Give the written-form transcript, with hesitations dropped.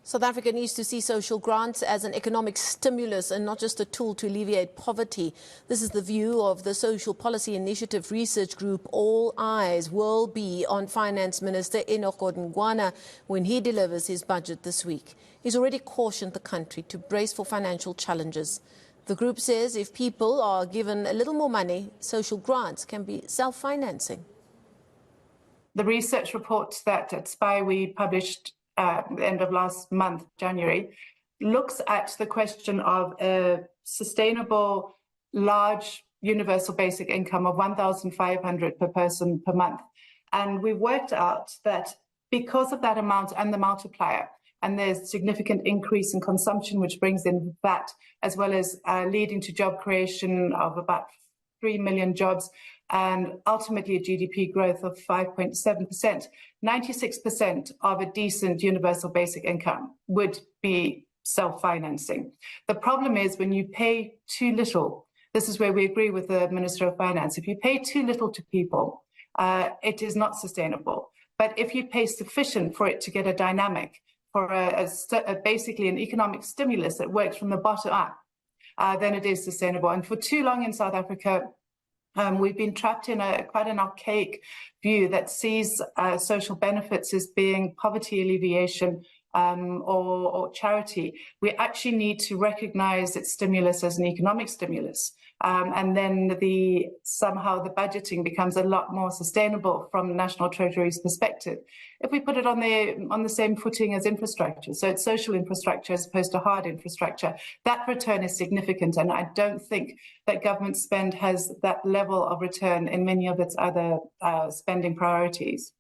South Africa needs to see social grants as an economic stimulus and not just a tool to alleviate poverty. This is the view of the Social Policy Initiative Research Group. All eyes will be on Finance Minister Enoch Godongwana when he delivers his budget this week. He's already cautioned the country to brace for financial challenges. The group says if people are given a little more money, social grants can be self-financing. The research report that at SPI we published at the end of last month, January, looks at the question of a sustainable, large, universal basic income of 1,500 per person per month. And we worked out that because of that amount and the multiplier, and there's significant increase in consumption, which brings in VAT, as well as leading to job creation of about 3 million jobs, and ultimately a GDP growth of 5.7%. 96% of a decent universal basic income would be self-financing. The problem is when you pay too little, this is where we agree with the Minister of Finance, if you pay too little to people, it is not sustainable. But if you pay sufficient for it to get a dynamic, for basically an economic stimulus that works from the bottom up, then it is sustainable. And for too long in South Africa, we've been trapped in quite an archaic view that sees social benefits as being poverty alleviation or charity. We actually need to recognize its stimulus as an economic stimulus. And then somehow the budgeting becomes a lot more sustainable from National Treasury's perspective. If we put it on the same footing as infrastructure, so it's social infrastructure as opposed to hard infrastructure, that return is significant. And I don't think that government spend has that level of return in many of its other spending priorities.